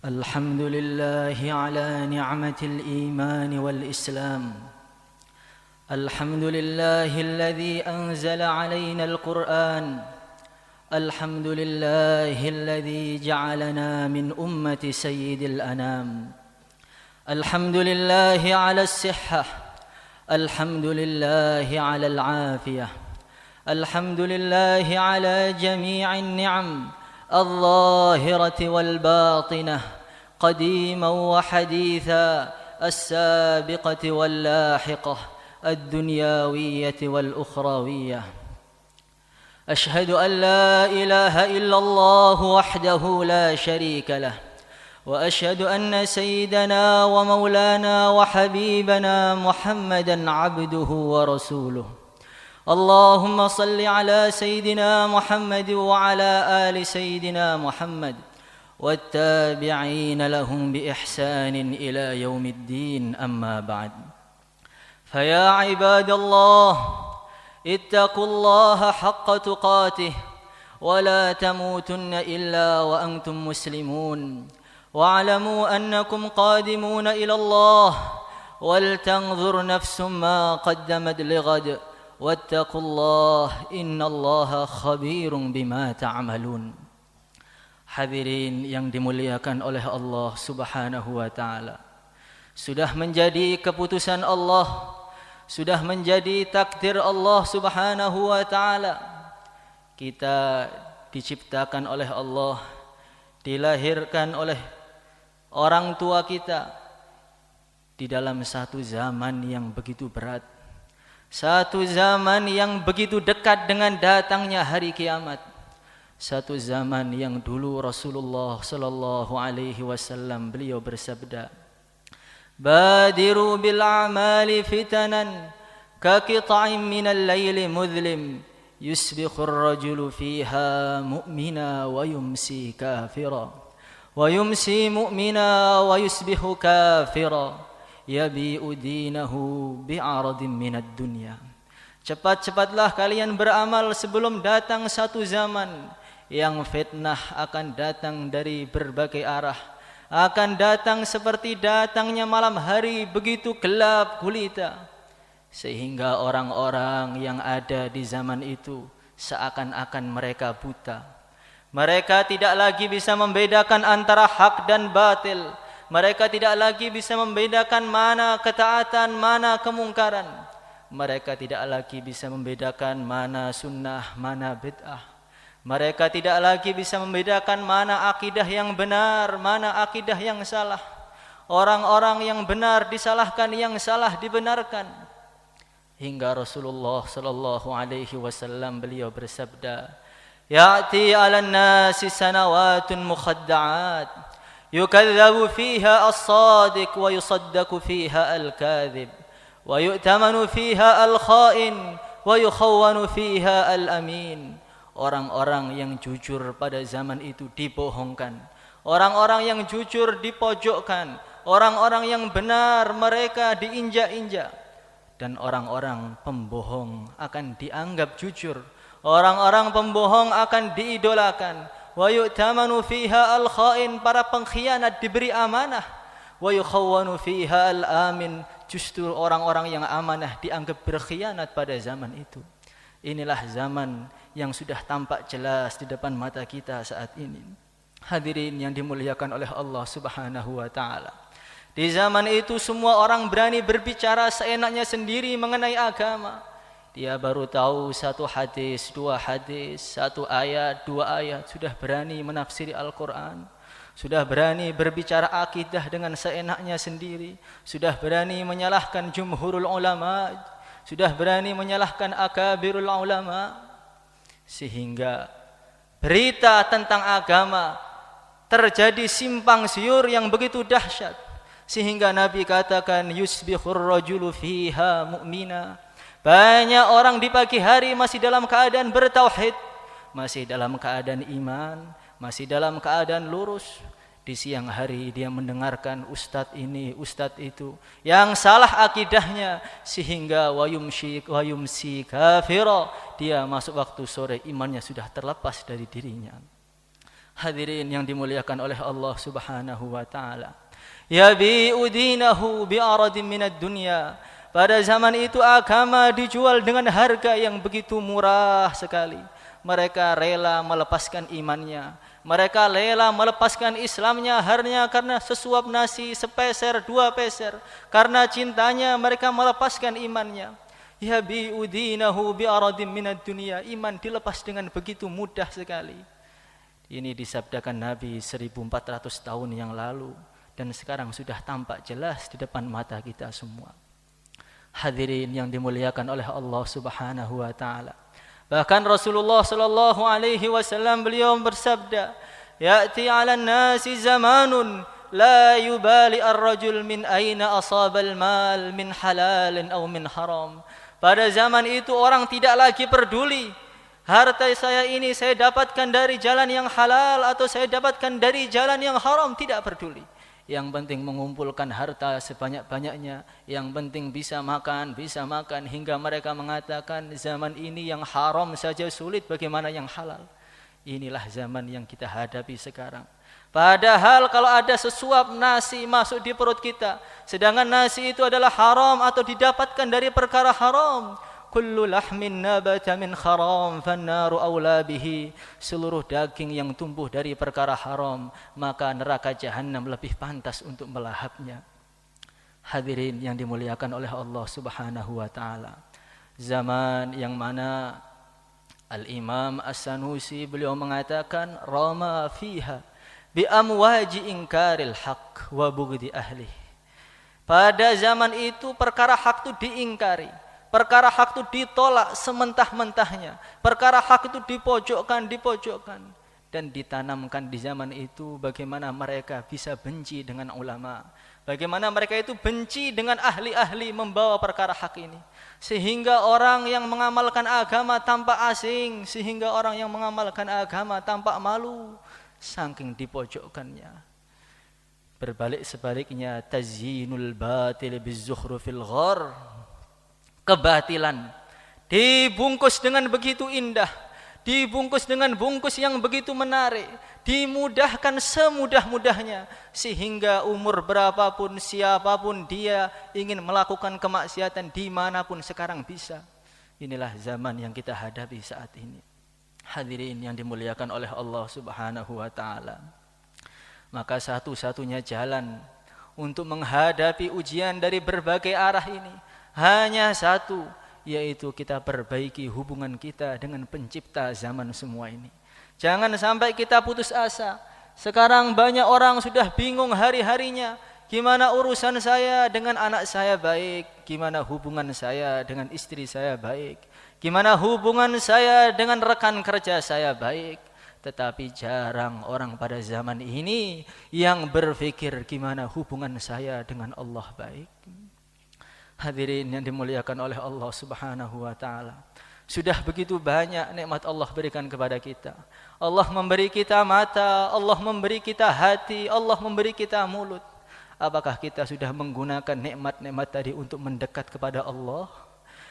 الحمد لله على نعمة الإيمان والإسلام. الحمد لله الذي أنزل علينا القرآن. الحمد لله الذي جعلنا من أمة سيد الأنام. الحمد لله على الصحة. الحمد لله على العافية. الحمد لله على جميع النعم الظاهرة والباطنة، قديما وحديثا، السابقة واللاحقة، الدنيوية والأخروية. أشهد أن لا إله إلا الله وحده لا شريك له، وأشهد أن سيدنا ومولانا وحبيبنا محمدا عبده ورسوله. اللهم صل على سيدنا محمد وعلى آل سيدنا محمد والتابعين لهم بإحسان إلى يوم الدين. أما بعد، فيا عباد الله، اتقوا الله حق تقاته ولا تموتن إلا وأنتم مسلمون، واعلموا أنكم قادمون إلى الله، ولتنظر نفس ما قدمت لغد، واتقوا الله إن الله خبير بما تعملون. Hadirin yang dimuliakan oleh Allah Subhanahu wa taala, sudah menjadi keputusan Allah, sudah menjadi takdir Allah Subhanahu wa taala, kita diciptakan oleh Allah, dilahirkan oleh orang tua kita di dalam satu zaman yang begitu berat, satu zaman yang begitu dekat dengan datangnya hari kiamat, satu zaman yang dulu Rasulullah sallallahu alaihi wasallam beliau bersabda, "Badiru bil a'mali fitanan ka qita'in minal laili mudhlim yusbihu ar-rajulu fiha mu'mina wa yumsi kafira wa yumsi mu'mina wa yusbihu kafira yabi'u dinahu bi'aradin minad dunya." Cepat-cepatlah kalian beramal sebelum datang satu zaman yang fitnah akan datang dari berbagai arah, akan datang seperti datangnya malam hari begitu gelap gulita, sehingga orang-orang yang ada di zaman itu seakan-akan mereka buta. Mereka tidak lagi bisa membedakan antara hak dan batil. Mereka tidak lagi bisa membedakan mana ketaatan, mana kemungkaran. Mereka tidak lagi bisa membedakan mana sunnah, mana bid'ah. Mereka tidak lagi bisa membedakan mana akidah yang benar, mana akidah yang salah. Orang-orang yang benar disalahkan, yang salah dibenarkan. Hingga Rasulullah sallallahu alaihi wasallam beliau bersabda, "Ya'ti 'alan nasi sanawatun mukhadda'at, يكذب فيها الصادق ويصدق فيها الكاذب ويؤتمن فيها الخائن ويخون فيها الأمين." Orang-orang yang jujur pada zaman itu dibohongkan, orang-orang yang jujur dipojokkan, orang-orang yang benar mereka diinjak-injak, dan orang-orang pembohong akan dianggap jujur, orang-orang pembohong akan diidolakan. Wa yu'tamanu fiha al-khain, para pengkhianat diberi amanah. Wa yukhawwanu fiha al-amin, justru orang-orang yang amanah dianggap berkhianat pada zaman itu. Inilah zaman yang sudah tampak jelas di depan mata kita saat ini. Hadirin yang dimuliakan oleh Allah Subhanahu wa taala, di zaman itu semua orang berani berbicara seenaknya sendiri mengenai agama. Dia baru tahu satu hadis, dua hadis, satu ayat, dua ayat, sudah berani menafsiri Al-Quran, sudah berani berbicara akidah dengan seenaknya sendiri, sudah berani menyalahkan jumhurul ulama, sudah berani menyalahkan akabirul ulama, sehingga berita tentang agama terjadi simpang siur yang begitu dahsyat, sehingga Nabi katakan, "Yusbihur rajulu fiha mu'mina." Banyak orang di pagi hari masih dalam keadaan bertauhid, masih dalam keadaan iman, masih dalam keadaan lurus. Di siang hari dia mendengarkan ustadz ini, ustadz itu yang salah akidahnya, sehingga wayumsi kafira, dia masuk waktu sore imannya sudah terlepas dari dirinya. Hadirin yang dimuliakan oleh Allah Subhanahu wa taala. Yabi'u dinahu bi'aradin minad dunya. Pada zaman itu agama dijual dengan harga yang begitu murah sekali. Mereka rela melepaskan imannya. Mereka rela melepaskan Islamnya hanya karena sesuap nasi, sepeser, 2 peser. Karena cintanya mereka melepaskan imannya. Yabi'u dinahu bi'aradin minad dunya. Iman dilepas dengan begitu mudah sekali. Ini disabdakan Nabi 1400 tahun yang lalu dan sekarang sudah tampak jelas di depan mata kita semua. Hadirin yang dimuliakan oleh Allah Subhanahu wa taala. Bahkan Rasulullah sallallahu alaihi wasallam beliau bersabda, "Ya'ti 'alan nasi zamanun la yubali ar-rajul min aina asabal mal min halalin aw min haram." Pada zaman itu orang tidak lagi peduli harta saya ini saya dapatkan dari jalan yang halal atau saya dapatkan dari jalan yang haram, tidak peduli. Yang penting mengumpulkan harta sebanyak-banyaknya, yang penting bisa makan hingga mereka mengatakan zaman ini yang haram saja sulit, bagaimana yang halal. Inilah zaman yang kita hadapi sekarang. Padahal kalau ada sesuap nasi masuk di perut kita, sedangkan nasi itu adalah haram atau didapatkan dari perkara haram, kullu lahmin nabata min haram fannaru aula bihi. Seluruh daging yang tumbuh dari perkara haram, maka neraka jahanam lebih pantas untuk melahapnya. Hadirin yang dimuliakan oleh Allah Subhanahu wa taala. Zaman yang mana Al-Imam As-Sanusi beliau mengatakan rama fiha bi amwaji inkaril haq wa bughdi ahli. Pada zaman itu perkara hak itu diingkari. Perkara hak itu ditolak sementah-mentahnya. Perkara hak itu dipojokkan. Dan ditanamkan di zaman itu bagaimana mereka bisa benci dengan ulama. Bagaimana mereka itu benci dengan ahli-ahli membawa perkara hak ini. Sehingga orang yang mengamalkan agama tampak asing. Sehingga orang yang mengamalkan agama tampak malu. Saking dipojokkannya. Berbalik sebaliknya, tazyinul batil bizukhrufil ghar. Kebatilan dibungkus dengan begitu indah, dibungkus dengan bungkus yang begitu menarik, dimudahkan semudah-mudahnya, sehingga umur berapapun, siapapun dia ingin melakukan kemaksiatan dimanapun sekarang bisa. Inilah zaman yang kita hadapi saat ini. Hadirin yang dimuliakan oleh Allah Subhanahu wa taala. Maka satu-satunya jalan untuk menghadapi ujian dari berbagai arah ini hanya satu, yaitu kita perbaiki hubungan kita dengan pencipta zaman semua ini. Jangan sampai kita putus asa. Sekarang banyak orang sudah bingung hari-harinya. Gimana urusan saya dengan anak saya baik? Gimana hubungan saya dengan istri saya baik? Gimana hubungan saya dengan rekan kerja saya baik? Tetapi jarang orang pada zaman ini yang berpikir gimana hubungan saya dengan Allah baik. Hadirin yang dimuliakan oleh Allah Subhanahu wa taala. Sudah begitu banyak nikmat Allah berikan kepada kita. Allah memberi kita mata, Allah memberi kita hati, Allah memberi kita mulut. Apakah kita sudah menggunakan nikmat-nikmat tadi untuk mendekat kepada Allah?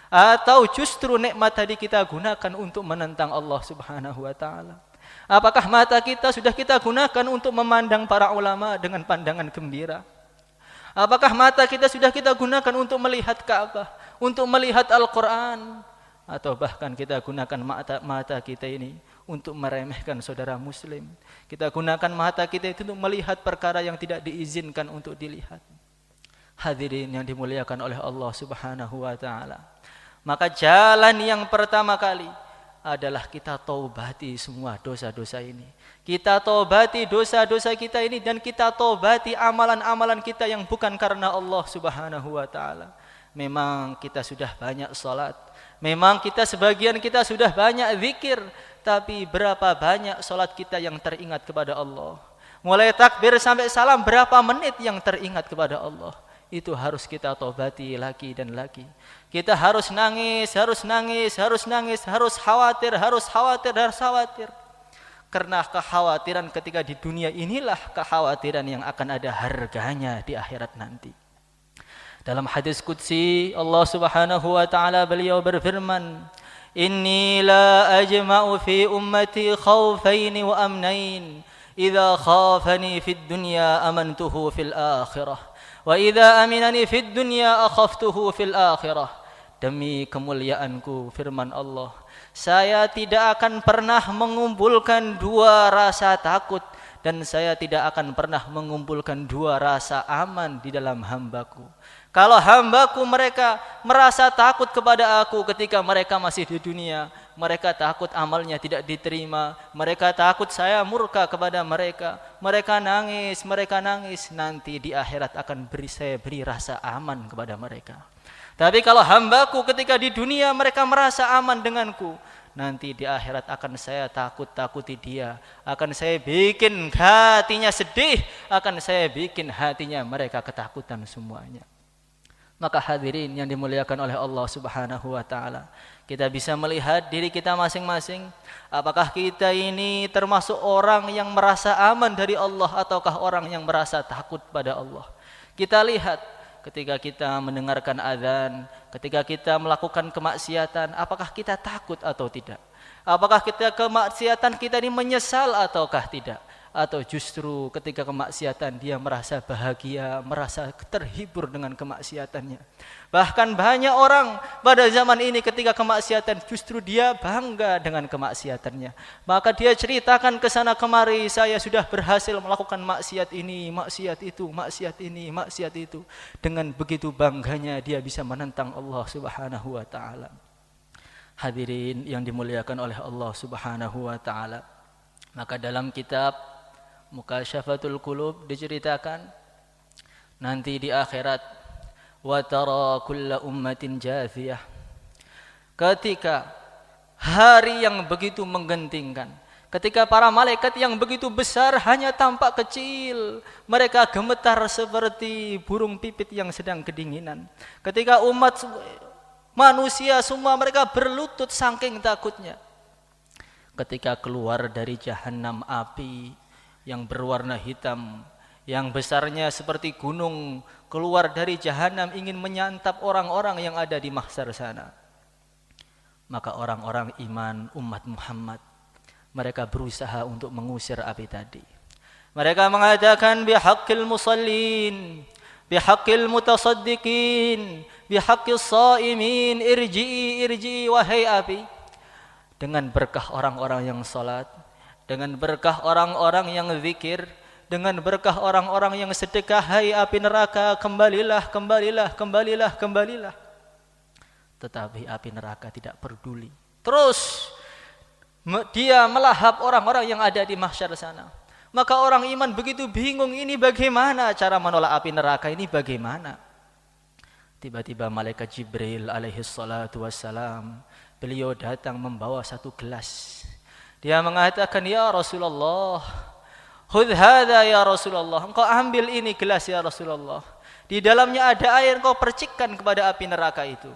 Atau justru nikmat tadi kita gunakan untuk menentang Allah Subhanahu wa taala? Apakah mata kita sudah kita gunakan untuk memandang para ulama dengan pandangan gembira? Apakah mata kita sudah kita gunakan untuk melihat Ka'bah, untuk melihat Al-Quran? Atau bahkan kita gunakan mata kita ini untuk meremehkan saudara muslim. Kita gunakan mata kita itu untuk melihat perkara yang tidak diizinkan untuk dilihat. Hadirin yang dimuliakan oleh Allah Subhanahu wa taala. Maka jalan yang pertama kali adalah kita taubati semua dosa-dosa ini. Kita taubati dosa-dosa kita ini dan kita taubati amalan-amalan kita yang bukan karena Allah Subhanahu wa taala. Memang kita sudah banyak salat, memang sebagian kita sudah banyak zikir, tapi berapa banyak salat kita yang teringat kepada Allah? Mulai takbir sampai salam berapa menit yang teringat kepada Allah? Itu harus kita taubati lagi dan lagi. Kita harus nangis, harus khawatir. Karena kekhawatiran ketika di dunia inilah kekhawatiran yang akan ada harganya di akhirat nanti. Dalam hadis qudsi Allah Subhanahu wa taala beliau berfirman, "Inni la ajma'u fi ummati khawfaini wa amnain idza khafani fid dunya amantuhu fil akhirah wa idza aminani fid dunya akhaftuhu fil akhirah. Demi kemuliaanku, firman Allah, saya tidak akan pernah mengumpulkan dua rasa takut, dan saya tidak akan pernah mengumpulkan dua rasa aman di dalam hambaku. Kalau hambaku mereka merasa takut kepada aku ketika mereka masih di dunia, mereka takut amalnya tidak diterima, mereka takut saya murka kepada mereka, mereka nangis, nanti di akhirat akan saya beri rasa aman kepada mereka. Tapi kalau hambaku ketika di dunia mereka merasa aman denganku, nanti di akhirat akan saya takuti dia, akan saya bikin hatinya sedih, akan saya bikin hatinya mereka ketakutan semuanya. Maka hadirin yang dimuliakan oleh Allah Subhanahu wa taala, kita bisa melihat diri kita masing-masing, apakah kita ini termasuk orang yang merasa aman dari Allah ataukah orang yang merasa takut pada Allah. Kita lihat ketika kita mendengarkan azan, ketika kita melakukan kemaksiatan, apakah kita takut atau tidak? Apakah kita kemaksiatan kita ini menyesal ataukah tidak? Atau justru ketika kemaksiatan dia merasa bahagia, merasa terhibur dengan kemaksiatannya. Bahkan banyak orang pada zaman ini ketika kemaksiatan justru dia bangga dengan kemaksiatannya. Maka dia ceritakan ke sana kemari, saya sudah berhasil melakukan maksiat ini, maksiat itu, maksiat ini, maksiat itu. Dengan begitu bangganya dia bisa menentang Allah Subhanahu wa taala. Hadirin yang dimuliakan oleh Allah Subhanahu wa taala. Maka dalam kitab Mukasyafatul Qulub diceritakan nanti di akhirat, wa tara kulla ummatin jathiyah, ketika hari yang begitu menggentingkan, ketika para malaikat yang begitu besar hanya tampak kecil, mereka gemetar seperti burung pipit yang sedang kedinginan. Ketika umat manusia semua mereka berlutut saking takutnya. Ketika keluar dari jahanam api yang berwarna hitam, yang besarnya seperti gunung, keluar dari jahanam ingin menyantap orang-orang yang ada di mahsyar sana. Maka orang-orang iman umat Muhammad, mereka berusaha untuk mengusir api tadi. Mereka mengatakan bihaqqil musallin, bihaqqil mutasaddiqin, bihaqqis shaimin, irji'i wahai api. Dengan berkah orang-orang yang salat, dengan berkah orang-orang yang zikir, dengan berkah orang-orang yang sedekah, hai api neraka, kembalilah. Tetapi api neraka tidak peduli. Terus dia melahap orang-orang yang ada di mahsyar sana. Maka orang iman begitu bingung, ini bagaimana cara menolak api neraka ini bagaimana? Tiba-tiba malaikat Jibril alaihi salatu wassalam, beliau datang membawa satu gelas. Dia mengatakan, ya Rasulullah, khudh hadha ya Rasulullah, engkau ambil ini gelas ya Rasulullah. Di dalamnya ada air, engkau percikkan kepada api neraka itu.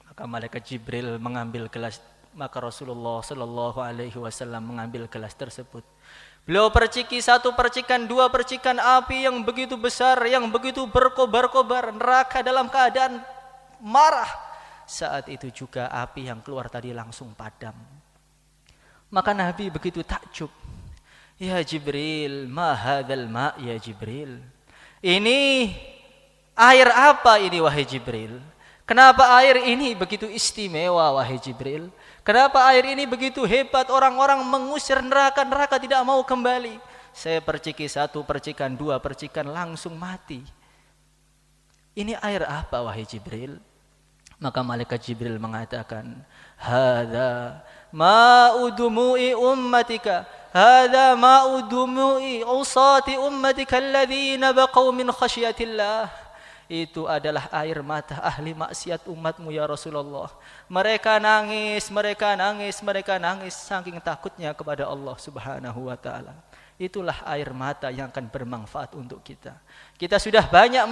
Maka malaikat Jibril mengambil gelas, maka Rasulullah sallallahu alaihi wasallam mengambil gelas tersebut. Beliau perciki satu percikan, dua percikan api yang begitu besar, yang begitu berkobar-kobar, neraka dalam keadaan marah. Saat itu juga api yang keluar tadi langsung padam. Maka Nabi begitu takjub. Ya Jibril, ma hadzal ma ya Jibril. Ini air apa ini wahai Jibril? Kenapa air ini begitu istimewa wahai Jibril? Kenapa air ini begitu hebat, orang-orang mengusir neraka, neraka tidak mau kembali? Saya perciki satu percikan, dua percikan langsung mati. Ini air apa wahai Jibril? Maka malaikat Jibril mengatakan, hadza ma'u dumu'i ummatika, hadza ma'u dumu'i usati ummatika alladhina baqaw min khasyatillah. Itu adalah air mata ahli maksiat umatmu ya Rasulullah. Mereka nangis saking takutnya kepada Allah Subhanahu wa taala. Itulah air mata yang akan bermanfaat untuk kita. Kita sudah banyak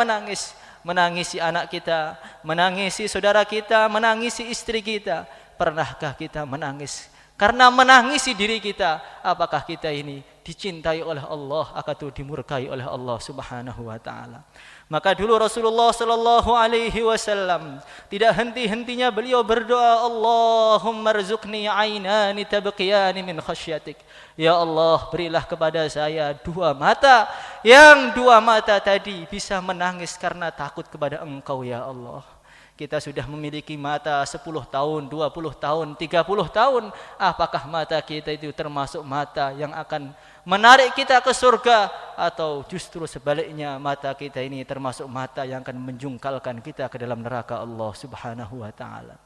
menangisi anak kita, menangisi saudara kita, menangisi istri kita. Pernahkah kita menangis karena menangisi diri kita? Apakah kita ini dicintai oleh Allah, akan itu dimurkai oleh Allah Subhanahu wa taala. Maka dulu Rasulullah sallallahu alaihi wasallam tidak henti-hentinya beliau berdoa, Allahumma rzuqni ainani tabqiyani min khasyatik. Ya Allah, berilah kepada saya dua mata, yang dua mata tadi bisa menangis karena takut kepada Engkau ya Allah. Kita sudah memiliki mata 10 tahun, 20 tahun, 30 tahun. Apakah mata kita itu termasuk mata yang akan menarik kita ke surga, atau justru sebaliknya mata kita ini termasuk mata yang akan menjungkalkan kita ke dalam neraka Allah Subhanahu wa taala.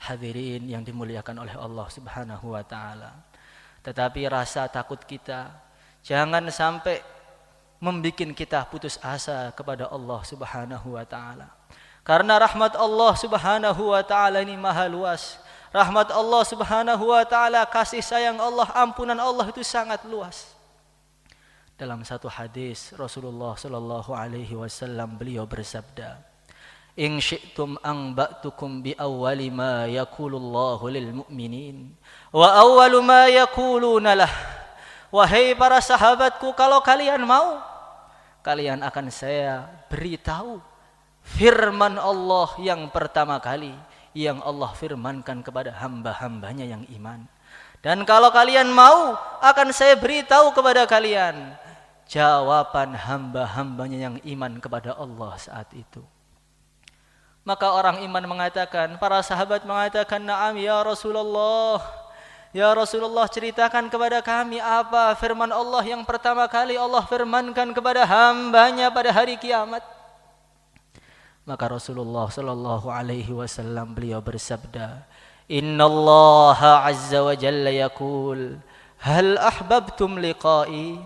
Hadirin yang dimuliakan oleh Allah Subhanahu wa taala. Tetapi rasa takut kita jangan sampai membikin kita putus asa kepada Allah Subhanahu wa taala. Karena rahmat Allah Subhanahu wa taala ini maha luas. Rahmat Allah Subhanahu wa taala, kasih sayang Allah, ampunan Allah itu sangat luas. Dalam satu hadis Rasulullah sallallahu alaihi wasallam beliau bersabda, "In syi'tum anba'tukum bi awwali ma yaqulullahu lil mu'minin wa awwalu ma yaquluna lah." Wahai para sahabatku, kalau kalian mau, kalian akan saya beritahu firman Allah yang pertama kali yang Allah firmankan kepada hamba-hambanya yang iman. Dan kalau kalian mau, akan saya beritahu kepada kalian jawaban hamba-hambanya yang iman kepada Allah saat itu. Maka orang iman mengatakan, para sahabat mengatakan, "Na'am ya Rasulullah. Ya Rasulullah, ceritakan kepada kami apa firman Allah yang pertama kali Allah firmankan kepada hambanya pada hari kiamat." Maka Rasulullah sallallahu alaihi wasallam beliau bersabda, "Innallaha azza wa jalla yaqul, hal ahbabtum liqa'i?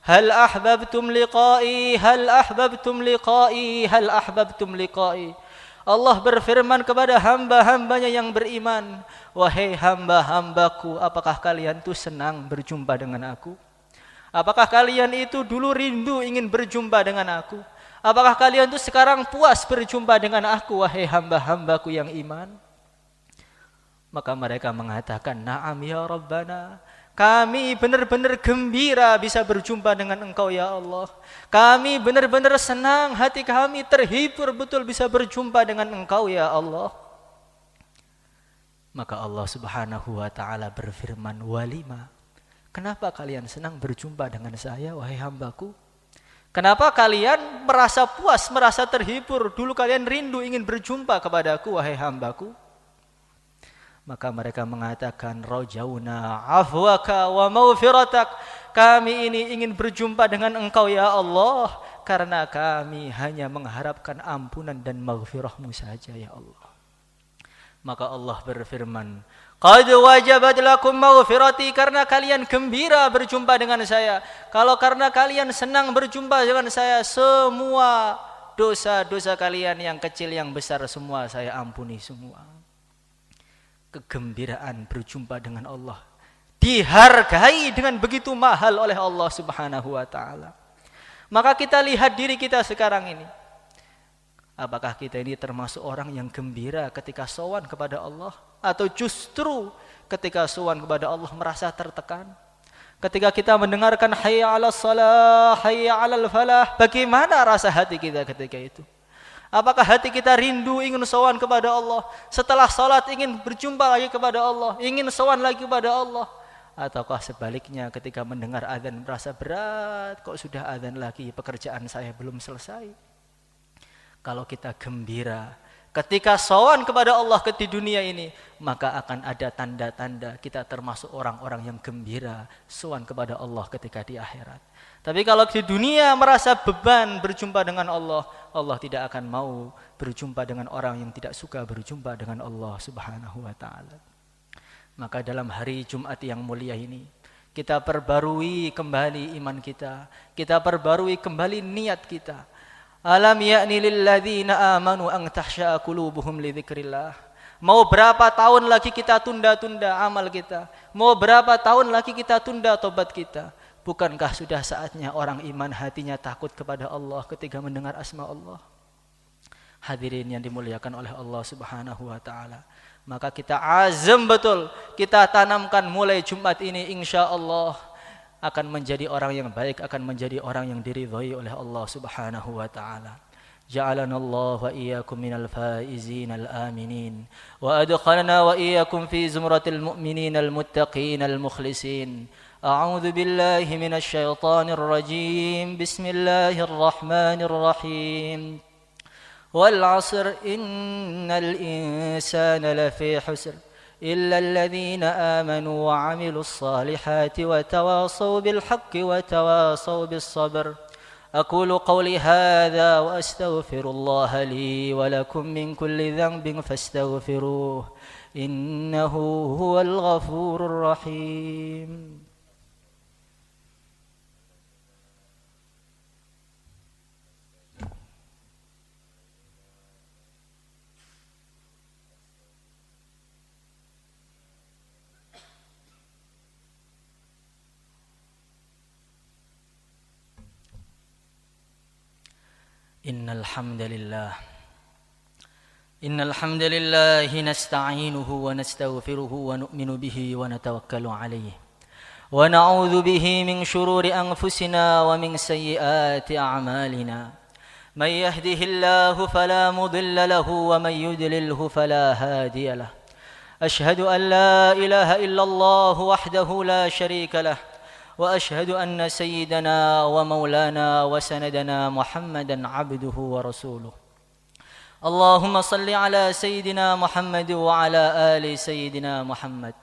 Hal ahbabtum liqa'i? Hal ahbabtum liqa'i? Hal ahbabtum liqa'i?" Allah berfirman kepada hamba-hambanya yang beriman, "Wahai hamba-hambaku, apakah kalian itu senang berjumpa dengan aku? Apakah kalian itu dulu rindu ingin berjumpa dengan aku? Apakah kalian itu sekarang puas berjumpa dengan aku, wahai hamba-hambaku yang iman?" Maka mereka mengatakan, "Na'am ya Rabbana. Kami benar-benar gembira bisa berjumpa dengan Engkau ya Allah. Kami benar-benar senang, hati kami terhibur betul bisa berjumpa dengan Engkau ya Allah." Maka Allah Subhanahu wa taala berfirman, "Walima? Kenapa kalian senang berjumpa dengan saya, wahai hambaku? Kenapa kalian merasa puas, merasa terhibur? Dulu kalian rindu ingin berjumpa kepadaku, wahai hambaku." Maka mereka mengatakan, "Rajauna afwaka wa maghfiratak." Kami ini ingin berjumpa dengan Engkau ya Allah, karena kami hanya mengharapkan ampunan dan maghfirah-Mu saja ya Allah. Maka Allah berfirman, "Qad wajabat lakum maghfirati." Karena kalian gembira berjumpa dengan saya, kalau karena kalian senang berjumpa dengan saya, semua dosa-dosa kalian yang kecil yang besar semua saya ampuni semua. Kegembiraan berjumpa dengan Allah dihargai dengan begitu mahal oleh Allah Subhanahu wa taala. Maka kita lihat diri kita sekarang ini. Apakah kita ini termasuk orang yang gembira ketika sowan kepada Allah, atau justru ketika sowan kepada Allah merasa tertekan? Ketika kita mendengarkan hayya 'alas shalah, hayya 'alal falah, bagaimana rasa hati kita ketika itu? Apakah hati kita rindu ingin sowan kepada Allah, setelah salat ingin berjumpa lagi kepada Allah, ingin sowan lagi kepada Allah? Ataukah sebaliknya, ketika mendengar azan merasa berat, kok sudah azan lagi, pekerjaan saya belum selesai? Kalau kita gembira ketika sowan kepada Allah di dunia ini, maka akan ada tanda-tanda kita termasuk orang-orang yang gembira sowan kepada Allah ketika di akhirat. Tapi kalau di dunia merasa beban berjumpa dengan Allah, Allah tidak akan mau berjumpa dengan orang yang tidak suka berjumpa dengan Allah Subhanahu wa taala. Maka dalam hari Jumat yang mulia ini, kita perbarui kembali iman kita, kita perbarui kembali niat kita. Alam ya'ni lilladzina amanu an tahsya'a qulubuhum li dzikrillah. Mau berapa tahun lagi kita tunda-tunda amal kita? Mau berapa tahun lagi kita tunda tobat kita? Bukankah sudah saatnya orang iman hatinya takut kepada Allah ketika mendengar asma Allah? Hadirin yang dimuliakan oleh Allah Subhanahu wa taala. Maka kita azam betul, kita tanamkan mulai Jumat ini insyaallah. akan menjadi orang yang baik, akan menjadi orang yang diridhai oleh Allah Subhanahu wa taala. جعلنا الله وإياكم من الفائزين الآمنين وأدخلنا وإياكم في زمرة المؤمنين المتقين المخلصين. أعوذ بالله من الشيطان الرجيم. بسم الله الرحمن الرحيم. والعصر إن الإنسان لفي خسر إلا الذين آمنوا وعملوا الصالحات وتواصوا بالحق وتواصوا بالصبر. أقول قولي هذا وأستغفر الله لي ولكم من كل ذنب فاستغفروه إنه هو الغفور الرحيم. إن الحمد لله نستعينه ونستغفره ونؤمن به ونتوكل عليه ونعوذ به من شرور أنفسنا ومن سيئات أعمالنا. من يهده الله فلا مضل له ومن يضلله فلا هادي له. أشهد أن لا إله إلا الله وحده لا شريك له وأشهد أن سيدنا ومولانا وسندنا محمدا عبده ورسوله. اللهم صل على سيدنا محمد وعلى آل سيدنا محمد.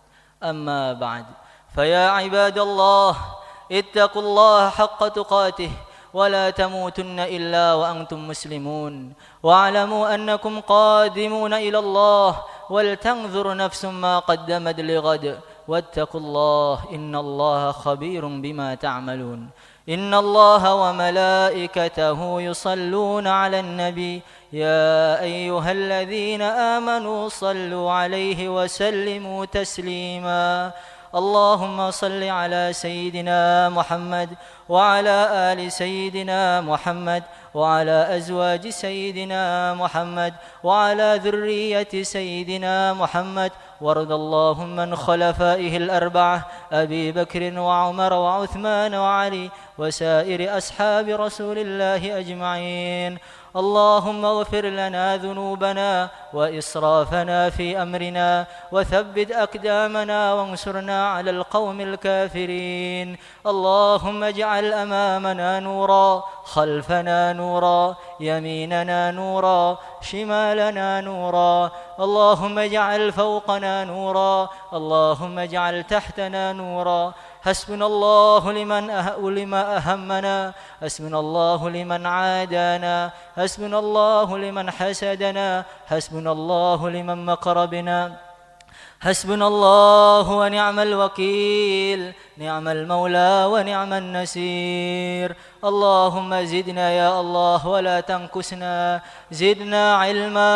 أما بعد، فيا عباد الله اتقوا الله حق تقاته ولا تموتن إلا وأنتم مسلمون، واعلموا أنكم قادمون إلى الله، ولتنظر نفس ما قدمت لغد، واتقوا الله إن الله خبير بما تعملون. إن الله وملائكته يصلون على النبي يا أيها الذين آمنوا صلوا عليه وسلموا تسليما. اللهم صل على سيدنا محمد وعلى آل سيدنا محمد وعلى أزواج سيدنا محمد وعلى ذرية سيدنا محمد، وارض اللهم من خلفائه الأربعة أبي بكر وعمر وعثمان وعلي وسائر أصحاب رسول الله أجمعين. اللهم اغفر لنا ذنوبنا وإسرافنا في أمرنا وثبت أقدامنا وانصرنا على القوم الكافرين. اللهم اجعل أمامنا نورا، خلفنا نورا، يميننا نورا، شمالنا نورا. اللهم اجعل فوقنا نورا، اللهم اجعل تحتنا نورا. حسبنا الله لما أهمنا، حسبنا الله لمن عادانا، حسبنا الله لمن حسدنا، حسبنا الله لمن مكر بنا، حسبنا الله ونعم الوكيل، نعم المولى ونعم النصير. اللهم زدنا يا الله ولا تنقصنا، زدنا علما،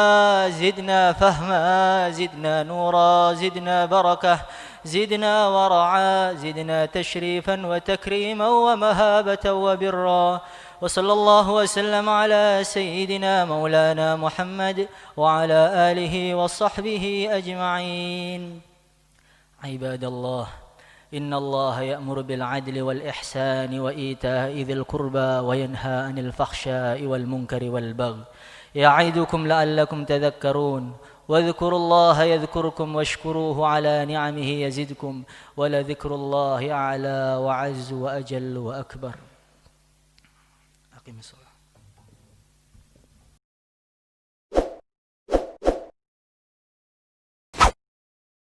زدنا فهما، زدنا نورا، زدنا بركة، زدنا ورعا، زدنا تشريفا وتكريما ومهابة وبرا. وصلى الله وسلم على سيدنا مولانا محمد وعلى آله وصحبه أجمعين. عباد الله، إن الله يأمر بالعدل والإحسان وإيتاء ذي القربى وينهى عن الفحشاء والمنكر والبغي، يعظكم لعلكم تذكرون. واذكروا الله يذكركم واشكروه على نعمه يزدكم، ولذكر الله أعلى وعز وأجل وأكبر. أقم الصلاة.